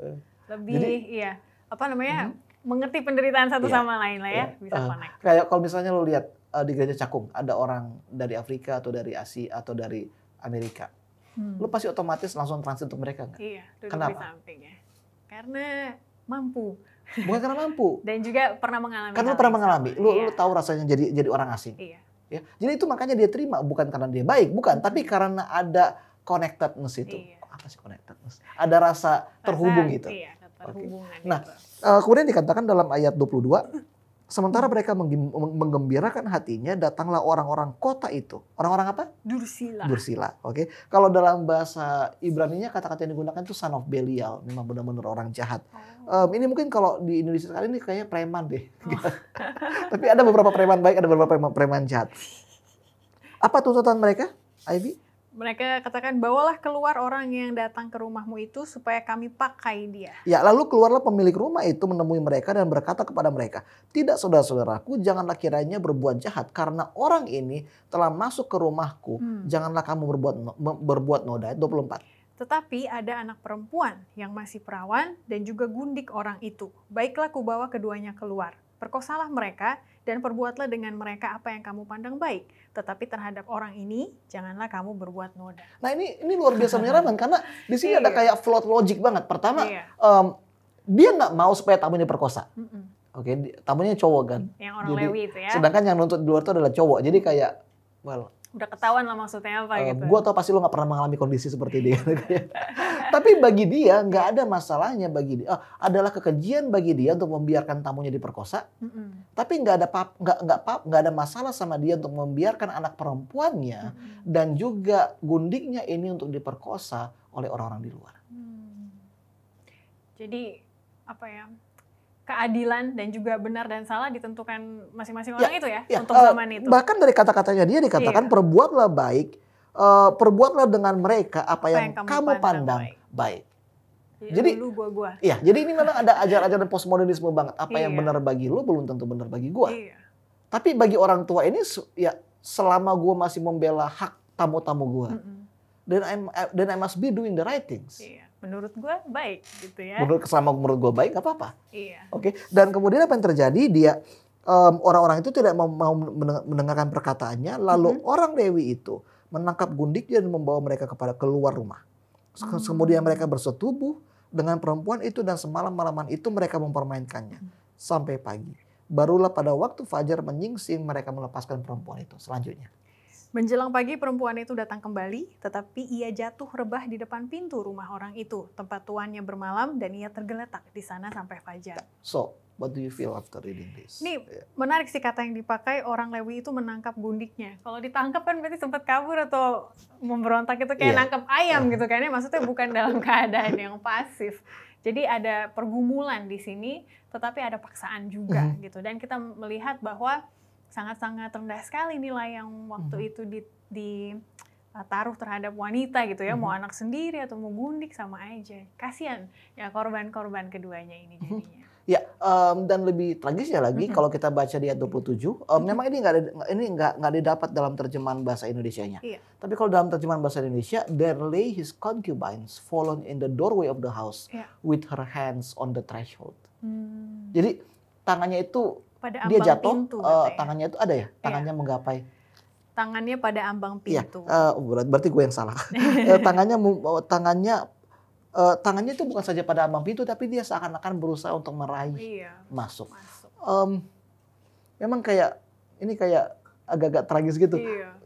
Lebih Jadi- iya, apa namanya? Mengerti penderitaan satu Iya, sama lain lah ya, iya. bisa connect. Kayak kalau misalnya lu lihat di gereja Cakung ada orang dari Afrika atau dari Asia atau dari Amerika. Lu pasti otomatis langsung transit untuk mereka nggak? Iya, duduk Kenapa? di sampingnya. Karena mampu Bukan karena mampu. dan juga pernah mengalami. Karena lu hal pernah yang mengalami. sama. Lu Iya. tahu rasanya jadi orang asing. Iya. Ya. Jadi itu makanya dia terima, bukan karena dia baik, bukan, tapi karena ada connectedness itu. Iya. Apa sih connectedness? Ada rasa terhubung gitu. Iya, terhubungan. Nah, gitu. Kemudian dikatakan dalam ayat 22, sementara mereka menggembirakan hatinya, datanglah orang-orang kota itu. Orang-orang apa? Dursila. Dursila. Oke. Kalau dalam bahasa Ibrani-nya kata-kata yang digunakan itu son of Belial, memang benar-benar orang jahat. Ini mungkin kalau di Indonesia sekali ini kayaknya preman deh. Tapi ada beberapa preman baik, ada beberapa preman jahat. Apa tuntutan mereka, Ivy? Mereka katakan, bawalah keluar orang yang datang ke rumahmu itu supaya kami pakai dia. Ya, lalu keluarlah pemilik rumah itu menemui mereka dan berkata kepada mereka, tidak saudara-saudaraku, janganlah kiranya berbuat jahat karena orang ini telah masuk ke rumahku. Janganlah kamu berbuat noda. 24. Tetapi ada anak perempuan yang masih perawan dan juga gundik orang itu. Baiklah kubawa keduanya keluar. Perkosalah mereka dan perbuatlah dengan mereka apa yang kamu pandang baik. Tetapi terhadap orang ini, janganlah kamu berbuat noda. Nah ini luar biasa menyeramkan karena di sini ada kayak float logic banget. Pertama, dia nggak mau supaya tamunya diperkosa. Oke, tamunya cowok kan. Yang orang Lewi itu ya. Sedangkan yang nuntut di luar itu adalah cowok. Jadi kayak, well, udah ketahuan lah maksudnya apa gitu. Gue tau pasti lo gak pernah mengalami kondisi seperti dia. Tapi bagi dia nggak ada masalahnya bagi dia. Adalah kekejian bagi dia untuk membiarkan tamunya diperkosa. Tapi nggak ada masalah sama dia untuk membiarkan anak perempuannya dan juga gundiknya ini untuk diperkosa oleh orang-orang di luar. Jadi apa ya? Keadilan dan juga benar dan salah ditentukan masing-masing orang itu ya untuk zaman itu. Bahkan dari kata-katanya dia dikatakan perbuatlah baik, perbuatlah dengan mereka apa yang kamu pandang baik. Jadi gua. Iya, jadi ini memang ada ajaran-ajaran postmodernisme banget. Apa yang benar bagi lu belum tentu benar bagi gua. Tapi bagi orang tua ini ya selama gua masih membela hak tamu-tamu gua, then I must be doing the right things. Iya. Menurut gue baik gitu ya. Menurut gue baik gak apa-apa. Iya. Oke. Dan kemudian apa yang terjadi, dia orang-orang itu tidak mau mendengarkan perkataannya, lalu orang Lewi itu menangkap gundik dan membawa mereka keluar rumah. Kemudian mereka bersetubuh dengan perempuan itu dan semalam-malaman itu mereka mempermainkannya sampai pagi. Barulah pada waktu fajar menyingsing mereka melepaskan perempuan itu. Selanjutnya. Menjelang pagi perempuan itu datang kembali, tetapi ia jatuh rebah di depan pintu rumah orang itu, tempat tuannya bermalam, dan ia tergeletak di sana sampai fajar. So, what do you feel after reading this? Ini menarik sih kata yang dipakai, orang Lewi itu menangkap gundiknya. Kalau ditangkap kan berarti sempat kabur atau memberontak itu kayak nangkap ayam gitu kan. Maksudnya bukan dalam keadaan yang pasif. Jadi ada pergumulan di sini, tetapi ada paksaan juga gitu. Dan kita melihat bahwa sangat-sangat rendah sekali nilai yang waktu itu ditaruh terhadap wanita gitu ya. Mau anak sendiri atau mau gundik sama aja. Kasian ya korban-korban keduanya ini jadinya. Ya, dan lebih tragisnya lagi kalau kita baca di ayat 27, memang ini nggak didapat dalam terjemahan bahasa Indonesianya. Iya. Tapi kalau dalam terjemahan bahasa Indonesia, there lay his concubines fallen in the doorway of the house with her hands on the threshold. Jadi tangannya itu pada dia jatuh, pintu, tangannya itu ada ya, tangannya menggapai. Tangannya pada ambang pintu. Berarti gue yang salah. Tangannya itu bukan saja pada ambang pintu, tapi dia seakan-akan berusaha untuk meraih masuk. Memang kayak agak-agak tragis gitu. Iya.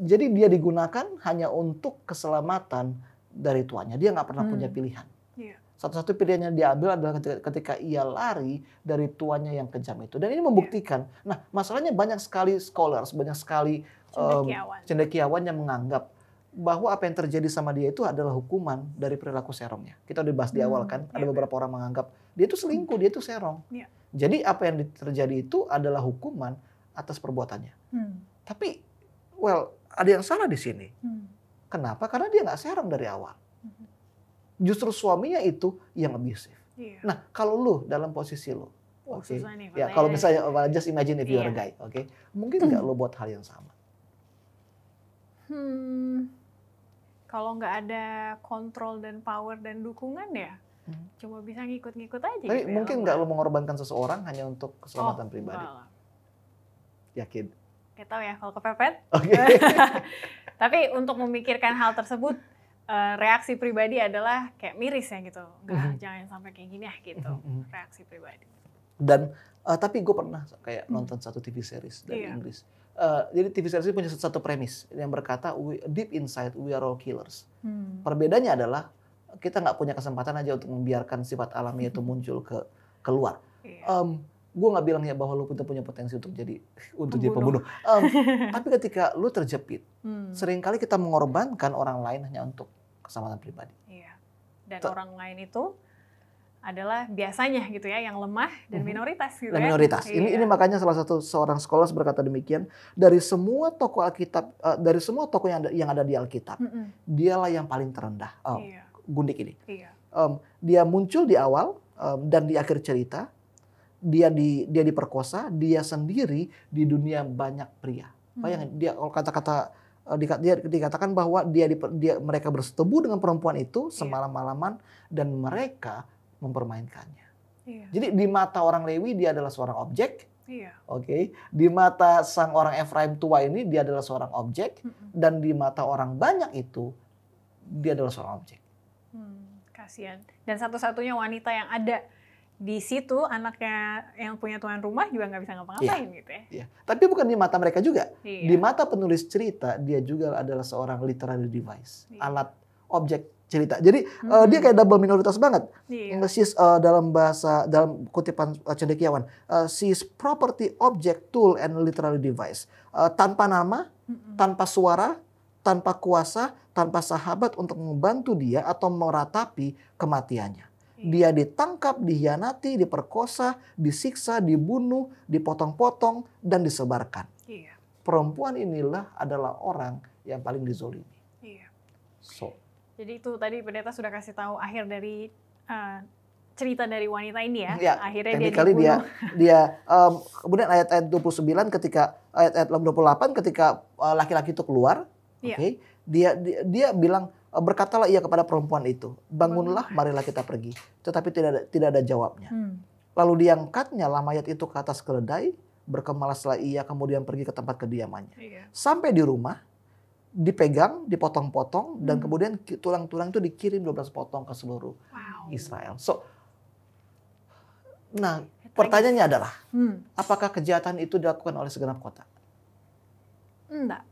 Jadi dia digunakan hanya untuk keselamatan dari tuannya. Dia nggak pernah punya pilihan. Iya. Satu-satu pilihan yang diambil adalah ketika ia lari dari tuannya yang kejam itu. Dan ini membuktikan. Nah, masalahnya banyak sekali scholars, banyak sekali cendekiawan yang menganggap bahwa apa yang terjadi sama dia itu adalah hukuman dari perilaku serongnya. Kita udah bahas di awal kan, ada beberapa orang menganggap dia itu selingkuh, dia itu serong. Jadi apa yang terjadi itu adalah hukuman atas perbuatannya. Tapi, ada yang salah di sini. Kenapa? Karena dia nggak serong dari awal. Justru suaminya itu yang abusive. Nah, kalau lu dalam posisi lu, ya kalau misalnya just imagine if you're a guy, mungkin nggak lu buat hal yang sama? Kalau nggak ada kontrol dan power dan dukungan ya, cuma bisa ngikut-ngikut aja. Tapi gitu mungkin nggak lu mengorbankan seseorang hanya untuk keselamatan pribadi? Yakin? Nggak tahu ya kalau kepepet. Tapi untuk memikirkan hal tersebut, reaksi pribadi adalah kayak miris ya gitu. Jangan sampai kayak gini ya gitu. Reaksi pribadi. Dan tapi gue pernah kayak nonton satu TV series dari Inggris. Jadi TV series ini punya satu premis yang berkata deep inside we are all killers. Perbedaannya adalah kita nggak punya kesempatan aja untuk membiarkan sifat alami itu muncul keluar. Gue nggak bilang ya bahwa lu punya potensi untuk jadi pembunuh. Tapi ketika lu terjepit, seringkali kita mengorbankan orang lain hanya untuk keselamatan pribadi. Dan orang lain itu adalah biasanya gitu ya yang lemah dan minoritas gitu ya. Minoritas. Ini makanya salah satu seorang scholars berkata demikian, dari semua tokoh Alkitab, dari semua tokoh yang ada di Alkitab, dialah yang paling terendah. Gundik ini. Dia muncul di awal dan di akhir cerita. Dia diperkosa, dia sendiri di dunia banyak pria. Bayangin, dia kalau dikatakan bahwa mereka bersetubuh dengan perempuan itu semalam-malaman dan mereka mempermainkannya. Jadi di mata orang Lewi dia adalah seorang objek. Di mata sang orang Efraim tua ini dia adalah seorang objek, dan di mata orang banyak itu dia adalah seorang objek. Kasihan. Dan satu-satunya wanita yang ada di situ, anaknya yang punya tuan rumah juga nggak bisa ngapa-ngapain gitu ya. Tapi bukan di mata mereka juga. Di mata penulis cerita dia juga adalah seorang literary device, alat objek cerita. Jadi dia kayak double minoritas banget. Dalam kutipan cendekiawan, she's property, object, tool, and literary device. Tanpa nama, tanpa suara, tanpa kuasa, tanpa sahabat untuk membantu dia atau meratapi kematiannya. Dia ditangkap, dihianati, diperkosa, disiksa, dibunuh, dipotong-potong, dan disebarkan. Perempuan inilah adalah orang yang paling dizolimi. Jadi itu tadi pendeta sudah kasih tahu akhir dari cerita dari wanita ini ya. Akhirnya dia dibunuh. Kemudian ayat-ayat 29 ketika ayat-ayat 28 ketika laki-laki itu keluar, dia bilang, berkatalah ia kepada perempuan itu, bangunlah, marilah kita pergi. Tetapi tidak ada jawabnya. Lalu diangkatnya mayat itu ke atas keledai, berkemalaslah ia kemudian pergi ke tempat kediamannya. Sampai di rumah, dipegang, dipotong-potong, dan kemudian tulang-tulang itu dikirim 12 potong ke seluruh Israel. Pertanyaannya adalah, apakah kejahatan itu dilakukan oleh segenap kota? Enggak.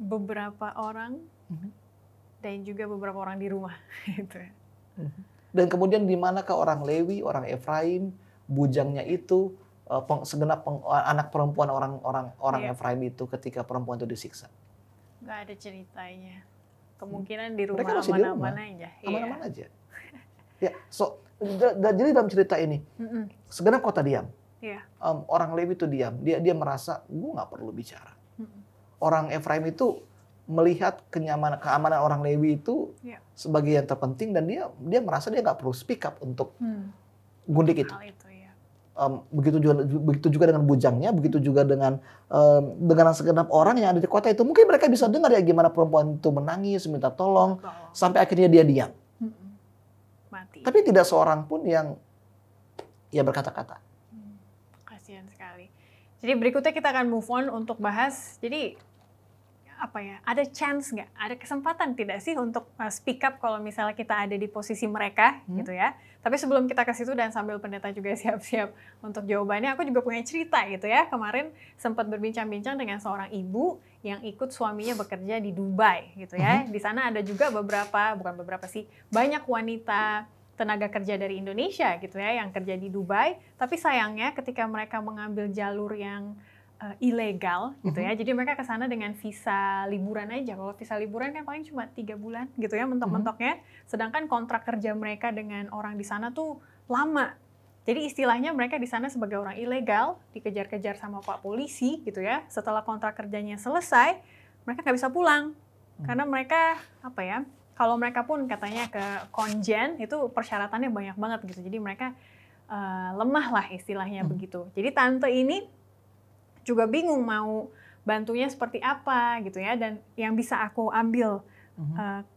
Beberapa orang dan juga beberapa orang di rumah. Gitu. Dan kemudian di manakah orang Lewi, orang Efraim, bujangnya itu, segenap anak perempuan orang Efraim itu ketika perempuan itu disiksa? Nggak ada ceritanya. Kemungkinan di rumah aman-aman aja. Aman-aman aja. Jadi dalam cerita ini, segenap kota diam. Orang Lewi itu diam. Dia merasa, gue nggak perlu bicara. Orang Efraim itu melihat keamanan orang Lewi itu sebagai yang terpenting, dan dia merasa dia nggak perlu speak up untuk gundik itu. Begitu juga dengan bujangnya, begitu juga dengan segenap orang yang ada di kota itu. Mungkin mereka bisa dengar ya gimana perempuan itu menangis, minta tolong, sampai akhirnya dia diam. Mati. Tapi tidak seorang pun yang berkata-kata. Kasihan sekali. Jadi berikutnya kita akan move on untuk bahas. Jadi ada chance nggak? Ada kesempatan tidak sih untuk speak up kalau misalnya kita ada di posisi mereka gitu ya. Tapi sebelum kita ke situ dan sambil pendeta juga siap-siap untuk jawabannya, aku juga punya cerita gitu ya. Kemarin sempat berbincang-bincang dengan seorang ibu yang ikut suaminya bekerja di Dubai gitu ya. Di sana ada juga banyak wanita tenaga kerja dari Indonesia gitu ya, yang kerja di Dubai, tapi sayangnya ketika mereka mengambil jalur yang ilegal gitu ya, jadi mereka ke sana dengan visa liburan aja. Kalau visa liburan kan paling cuma 3 bulan gitu ya mentok-mentoknya, sedangkan kontrak kerja mereka dengan orang di sana tuh lama. Jadi istilahnya mereka di sana sebagai orang ilegal, dikejar-kejar sama Pak Polisi gitu ya. Setelah kontrak kerjanya selesai, mereka nggak bisa pulang. Karena mereka, apa ya, kalau mereka pun katanya ke konjen, itu persyaratannya banyak banget gitu. Jadi mereka lemah lah istilahnya begitu. Jadi tante ini juga bingung mau bantunya seperti apa gitu ya. Dan yang bisa aku ambil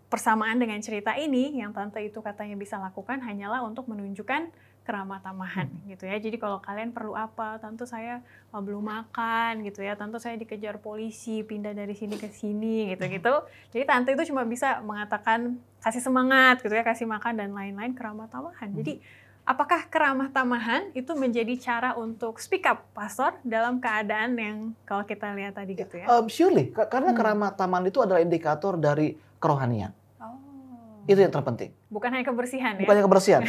persamaan dengan cerita ini, yang tante itu katanya bisa lakukan hanyalah untuk menunjukkan keramah tamahan gitu ya. Jadi kalau kalian perlu apa, tante saya belum makan gitu ya, tante saya dikejar polisi, pindah dari sini ke sini gitu-gitu. Jadi tante itu cuma bisa mengatakan kasih semangat gitu ya, kasih makan dan lain-lain, keramah tamahan. Jadi apakah keramah tamahan itu menjadi cara untuk speak up, Pastor, dalam keadaan yang kalau kita lihat tadi gitu ya? Surely, karena keramah tamahan itu adalah indikator dari kerohanian. Itu yang terpenting. Bukan hanya kebersihan ya? Bukannya kebersihan.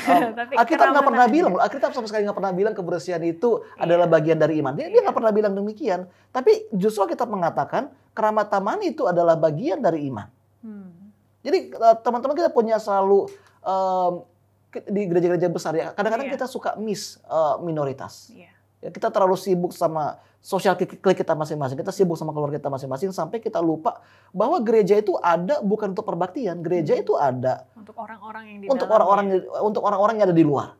Alkitab nggak pernah bilang, Alkitab sama sekali nggak pernah bilang kebersihan itu adalah bagian dari iman. Dia nggak pernah bilang demikian. Tapi justru Alkitab mengatakan keramah tamahan itu adalah bagian dari iman. Jadi teman-teman kita punya selalu di gereja-gereja besar ya, kadang-kadang kita suka miss minoritas. Ya, kita terlalu sibuk sama sosial klik kita masing-masing, kita sibuk sama keluarga kita masing-masing sampai kita lupa bahwa gereja itu ada bukan untuk perbaktian, gereja itu ada untuk orang-orang yang di untuk orang-orang yang ada di luar.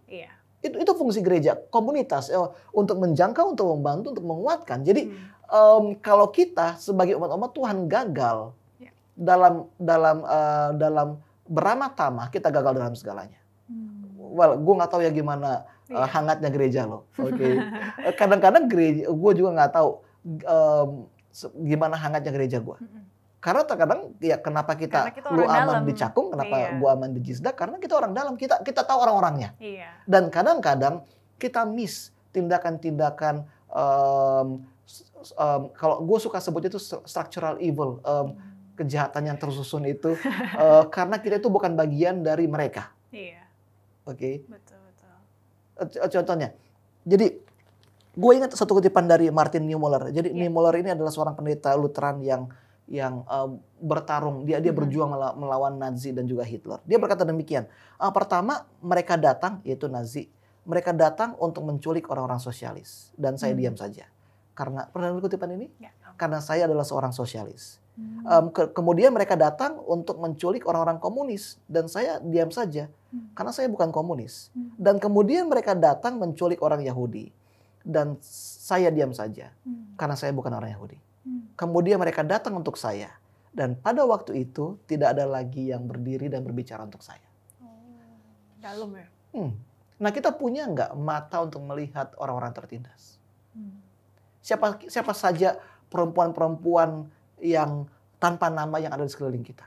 Itu fungsi gereja, komunitas untuk menjangkau, untuk membantu, untuk menguatkan. Jadi kalau kita sebagai umat-umat Tuhan gagal dalam beramah tamah, kita gagal dalam segalanya. Well, gue nggak tahu ya gimana hangatnya gereja lo. Oke. Kadang-kadang gereja, gue juga nggak tahu gimana hangatnya gereja gue. Karena terkadang ya kenapa lu aman di Cakung, kenapa gue aman di Jisda? Karena kita orang dalam, kita tahu orang-orangnya. Dan kadang-kadang kita miss tindakan-tindakan kalau gue suka sebut itu structural evil, kejahatan yang tersusun itu karena kita itu bukan bagian dari mereka. Oke. Contohnya, jadi gue ingat satu kutipan dari Martin Niemöller. Jadi Niemöller ini adalah seorang pendeta Lutheran yang bertarung, dia berjuang melawan Nazi dan juga Hitler. Dia berkata demikian. Pertama, mereka datang, yaitu Nazi, mereka datang untuk menculik orang-orang sosialis, dan saya diam saja. Karena pernah dengar kutipan ini? Karena saya adalah seorang sosialis. Kemudian mereka datang untuk menculik orang-orang komunis, dan saya diam saja karena saya bukan komunis. Dan kemudian mereka datang menculik orang Yahudi, dan saya diam saja karena saya bukan orang Yahudi. Kemudian mereka datang untuk saya, dan pada waktu itu tidak ada lagi yang berdiri dan berbicara untuk saya. Dalam ya. Nah, kita punya nggak mata untuk melihat orang-orang tertindas? Siapa saja perempuan-perempuan yang tanpa nama yang ada di sekeliling kita.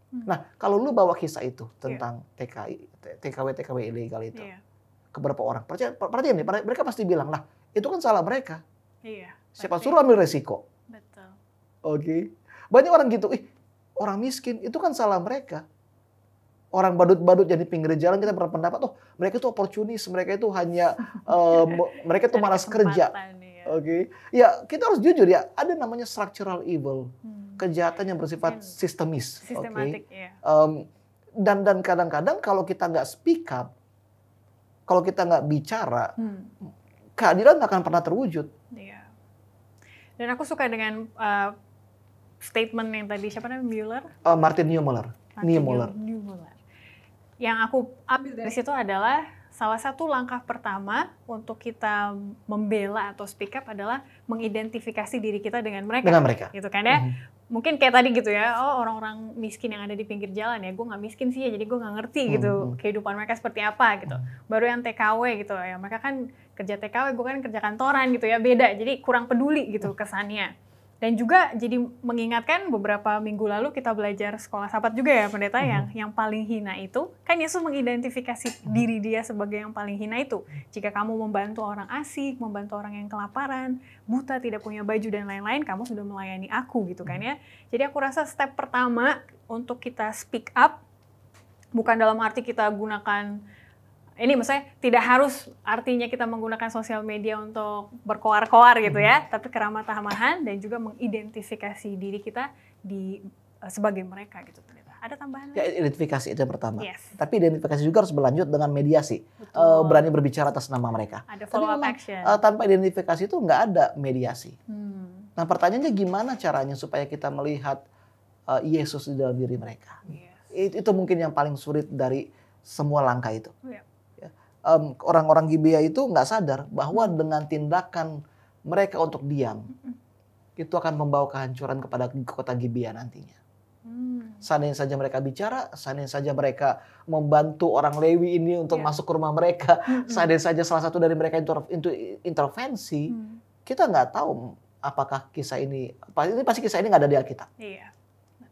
Nah, kalau lu bawa kisah itu tentang TKW ilegal itu ke beberapa orang, perhatian nih, mereka pasti bilang, lah itu kan salah mereka. Siapa suruh ambil resiko? Betul. Oke. Banyak orang gitu, orang miskin itu kan salah mereka. Orang badut-badut jadi pinggir jalan, kita berpendapat, mereka itu oportunis, mereka itu hanya mereka itu malas kerja. Oke. Ya, kita harus jujur ya, ada namanya structural evil. Kejahatan yang bersifat sistematik. Dan kadang-kadang kalau kita nggak speak up, kalau kita nggak bicara, keadilan nggak akan pernah terwujud. Dan aku suka dengan statement yang tadi, siapa namanya, Müller? Martin Niemöller. Yang aku ambil dari situ adalah salah satu langkah pertama untuk kita membela atau speak up adalah mengidentifikasi diri kita dengan mereka. Gitu kan ya. Mungkin kayak tadi gitu ya, orang-orang miskin yang ada di pinggir jalan ya, gue nggak miskin sih ya, jadi gue nggak ngerti gitu kehidupan mereka seperti apa gitu. Baru yang TKW gitu ya, mereka kan kerja TKW, gue kan kerja kantoran gitu ya, beda, jadi kurang peduli gitu kesannya. Dan juga jadi mengingatkan beberapa minggu lalu kita belajar sekolah sahabat juga ya pendeta, yang paling hina itu, kan Yesus mengidentifikasi diri dia sebagai yang paling hina itu. Jika kamu membantu orang asing, membantu orang yang kelaparan, buta, tidak punya baju dan lain-lain, kamu sudah melayani aku gitu kan ya. Jadi aku rasa step pertama untuk kita speak up, bukan dalam arti kita gunakan ini maksudnya tidak harus artinya kita menggunakan sosial media untuk berkoar-koar gitu ya, tapi keramah tamahan dan juga mengidentifikasi diri kita sebagai mereka gitu. Ada tambahan Ya, lagi? identifikasi itu yang pertama. Yes. Tapi identifikasi juga harus berlanjut dengan mediasi. Berani berbicara atas nama mereka. Ada follow up action. Tanpa identifikasi itu nggak ada mediasi. Nah, pertanyaannya gimana caranya supaya kita melihat Yesus di dalam diri mereka? Yes. Itu mungkin yang paling sulit dari semua langkah itu. Yeah. Orang-orang Gibea itu nggak sadar bahwa dengan tindakan mereka untuk diam, itu akan membawa kehancuran kepada kota Gibea nantinya. Seandainya saja mereka bicara, seandainya saja mereka membantu orang Lewi ini untuk masuk ke rumah mereka, seandainya saja salah satu dari mereka intervensi, kita nggak tahu apakah kisah ini pasti kisah ini nggak ada di Alkitab. Iya.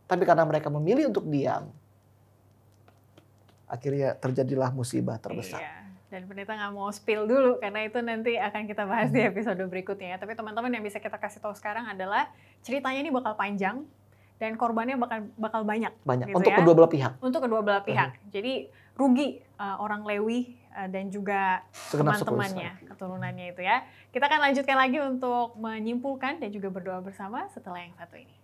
Tapi karena mereka memilih untuk diam, akhirnya terjadilah musibah terbesar. Iya. Dan pendeta nggak mau spill dulu karena itu nanti akan kita bahas di episode berikutnya. Tapi teman-teman yang bisa kita kasih tahu sekarang adalah ceritanya ini bakal panjang. Dan korbannya bakal banyak. Gitu untuk ya. Kedua belah pihak. Untuk kedua belah pihak. Jadi rugi orang Lewi dan juga teman-temannya, keturunannya itu ya. Kita akan lanjutkan lagi untuk menyimpulkan dan juga berdoa bersama setelah yang satu ini.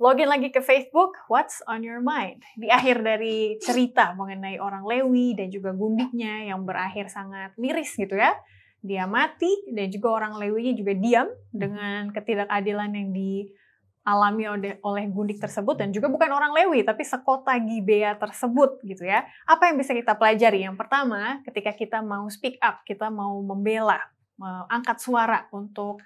Login lagi ke Facebook, What's on your mind? Di akhir dari cerita mengenai orang Lewi dan juga gundiknya yang berakhir sangat miris gitu ya. Dia mati dan juga orang Lewinya juga diam dengan ketidakadilan yang dialami oleh gundik tersebut. Dan juga bukan orang Lewi, tapi sekota Gibea tersebut gitu ya. Apa yang bisa kita pelajari? Yang pertama, ketika kita mau speak up, kita mau membela, angkat suara untuk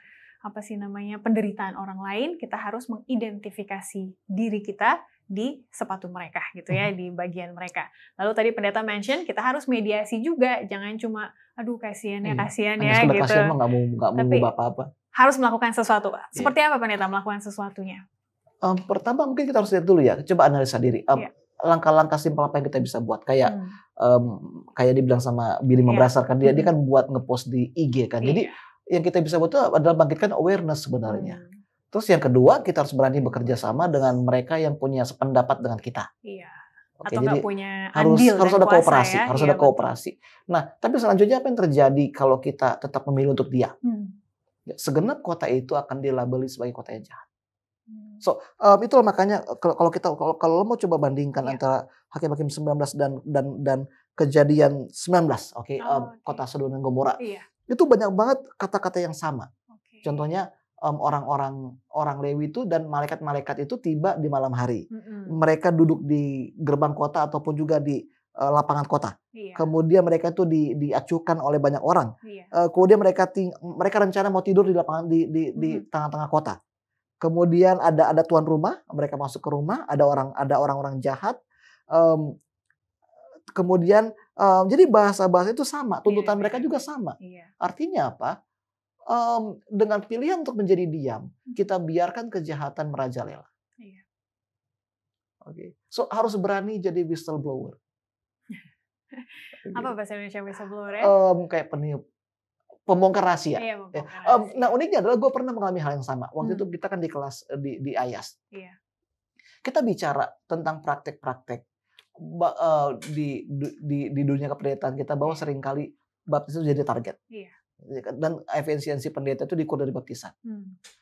penderitaan orang lain, kita harus mengidentifikasi diri kita di sepatu mereka gitu ya, di bagian mereka. Lalu tadi pendeta mention kita harus mediasi juga, jangan cuma aduh kasihan ya gitu. Kasihan mah nggak mau mengubah apa-apa. Harus melakukan sesuatu. Seperti apa pendeta melakukan sesuatunya? Pertama mungkin kita harus lihat dulu ya, coba analisa diri. Langkah-langkah simpel apa yang kita bisa buat, kayak dibilang sama Billy Memberasarkan, dia kan buat ngepost di IG kan. Jadi yang kita bisa buat itu adalah bangkitkan awareness sebenarnya. Terus yang kedua, kita harus berani bekerja sama dengan mereka yang punya sependapat dengan kita. Iya. Atau nggak punya harus ada kooperasi, ya? Harus ada kooperasi. Nah, tapi selanjutnya apa yang terjadi kalau kita tetap memilih untuk diam? Segenap kota itu akan dilabeli sebagai kota yang jahat. So, itulah makanya kalau lo mau coba bandingkan antara Hakim-Hakim 19 dan Kejadian 19, kota Sodom dan Gomora. Itu banyak banget kata-kata yang sama. Contohnya orang Lewi itu dan malaikat-malaikat itu tiba di malam hari. Mereka duduk di gerbang kota ataupun juga di lapangan kota. Kemudian mereka itu diacuhkan oleh banyak orang. Kemudian mereka rencana mau tidur di lapangan di tengah-tengah kota. Kemudian ada tuan rumah, mereka masuk ke rumah, ada orang-orang jahat. Kemudian jadi bahasa-bahasa itu sama, tuntutan mereka juga sama. Artinya apa? Dengan pilihan untuk menjadi diam, kita biarkan kejahatan merajalela. So harus berani jadi whistleblower. Apa bahasa Indonesia whistleblower ya? Kayak peniup, pembongkar rahasia. Nah uniknya adalah gue pernah mengalami hal yang sama. Waktu itu kita kan di kelas di IAS. Kita bicara tentang praktek-praktek di dunia kependetaan kita, bahwa seringkali baptis itu jadi target. Dan efisiensi pendeta itu diukur dari baptisan.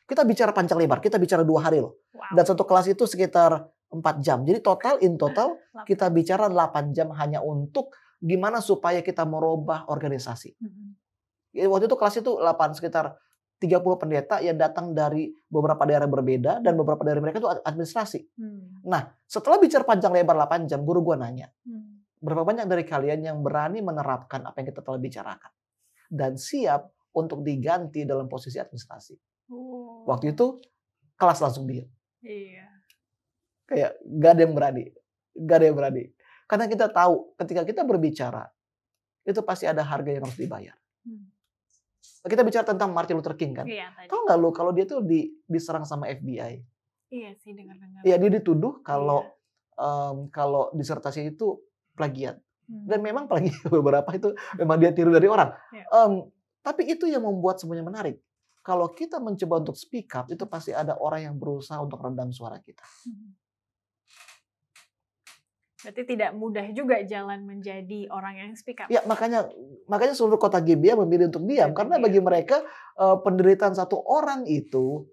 Kita bicara panjang lebar, kita bicara 2 hari loh. Dan satu kelas itu sekitar 4 jam. Jadi in total kita bicara 8 jam hanya untuk gimana supaya kita merubah organisasi. Waktu itu kelas itu sekitar 30 pendeta yang datang dari beberapa daerah berbeda, dan beberapa dari mereka itu administrasi. Nah, setelah bicara panjang lebar 8 jam, guru gue nanya, berapa banyak dari kalian yang berani menerapkan apa yang kita telah bicarakan dan siap untuk diganti dalam posisi administrasi? Waktu itu kelas langsung diam. Kayak gak ada yang berani. Karena kita tahu ketika kita berbicara, itu pasti ada harga yang harus dibayar. Kita bicara tentang Martin Luther King kan. Tahu nggak lu kalau dia tuh diserang sama FBI? Iya sih, dengar-dengar. Iya, dia dituduh kalau disertasi itu plagiat. Dan memang plagiat beberapa itu memang dia tiru dari orang. Tapi itu yang membuat semuanya menarik. Kalau kita mencoba untuk speak up, itu pasti ada orang yang berusaha untuk redam suara kita. Berarti tidak mudah juga jalan menjadi orang yang speak up. Ya, makanya seluruh kota Gibeah memilih untuk diam. Karena bagi mereka penderitaan satu orang itu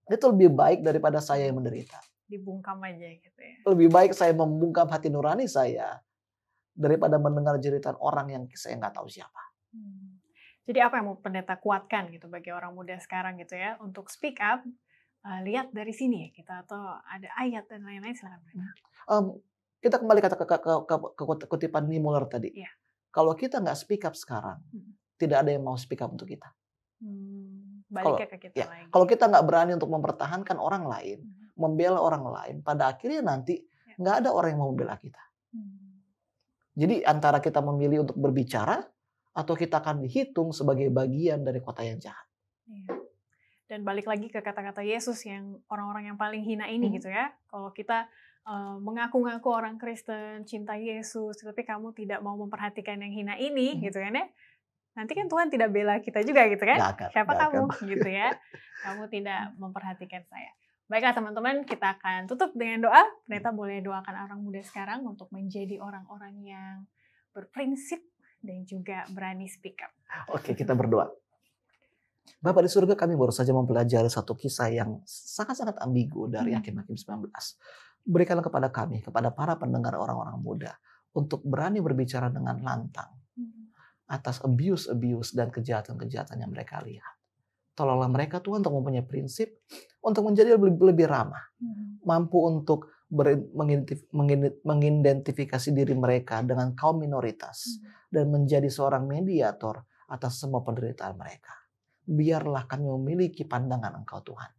lebih baik daripada saya yang menderita. Dibungkam aja gitu ya. Lebih baik saya membungkam hati nurani saya daripada mendengar jeritan orang yang saya nggak tahu siapa. Jadi apa yang mau pendeta kuatkan gitu bagi orang muda sekarang gitu ya untuk speak up? Lihat dari sini ya kita, atau ada ayat dan lain-lain, silakan. Kita kembali ke kutipan Niemöller tadi. Yeah. Kalau kita nggak speak up sekarang, tidak ada yang mau speak up untuk kita. Baliknya ke kita lagi. Kalau kita nggak berani untuk mempertahankan orang lain, membela orang lain, pada akhirnya nanti nggak ada orang yang mau membela kita. Jadi antara kita memilih untuk berbicara, atau kita akan dihitung sebagai bagian dari kota yang jahat. Dan balik lagi ke kata-kata Yesus yang orang-orang yang paling hina ini gitu ya. Kalau kita mengaku-ngaku orang Kristen, cinta Yesus, tapi kamu tidak mau memperhatikan yang hina ini gitu kan ya. Nanti kan Tuhan tidak bela kita juga gitu kan. Siapa kamu gitu ya. Kamu tidak memperhatikan saya. Baiklah teman-teman, kita akan tutup dengan doa. Pendeta boleh doakan orang muda sekarang untuk menjadi orang-orang yang berprinsip dan juga berani speak up. Oke, kita berdoa. Bapak di surga, kami baru saja mempelajari satu kisah yang sangat-sangat ambigu dari Hakim-Hakim 19. Berikanlah kepada kami, kepada para pendengar orang-orang muda, untuk berani berbicara dengan lantang atas abuse dan kejahatan-kejahatan yang mereka lihat. Tolonglah mereka Tuhan untuk mempunyai prinsip, untuk menjadi lebih ramah, mampu untuk mengidentifikasi diri mereka dengan kaum minoritas, dan menjadi seorang mediator atas semua penderitaan mereka. Biarlah kami memiliki pandangan Engkau Tuhan.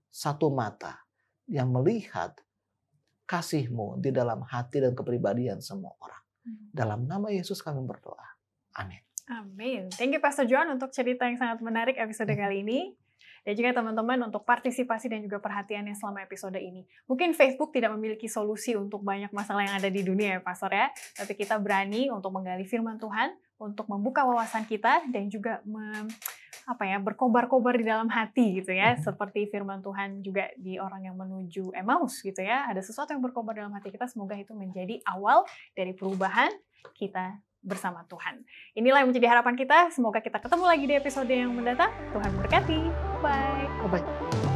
Satu mata yang melihat kasih-Mu di dalam hati dan kepribadian semua orang. Dalam nama Yesus kami berdoa. Amin. Amin. Thank you Pastor John untuk cerita yang sangat menarik episode kali ini. Dan juga teman-teman untuk partisipasi dan juga perhatiannya selama episode ini. Mungkin Facebook tidak memiliki solusi untuk banyak masalah yang ada di dunia ya Pastor ya. Tapi kita berani untuk menggali firman Tuhan, untuk membuka wawasan kita dan juga berkobar-kobar di dalam hati gitu ya. Seperti firman Tuhan juga di orang yang menuju Emmaus gitu ya. Ada sesuatu yang berkobar dalam hati kita, semoga itu menjadi awal dari perubahan kita bersama Tuhan. Inilah yang menjadi harapan kita. Semoga kita ketemu lagi di episode yang mendatang. Tuhan berkati. Bye. Bye.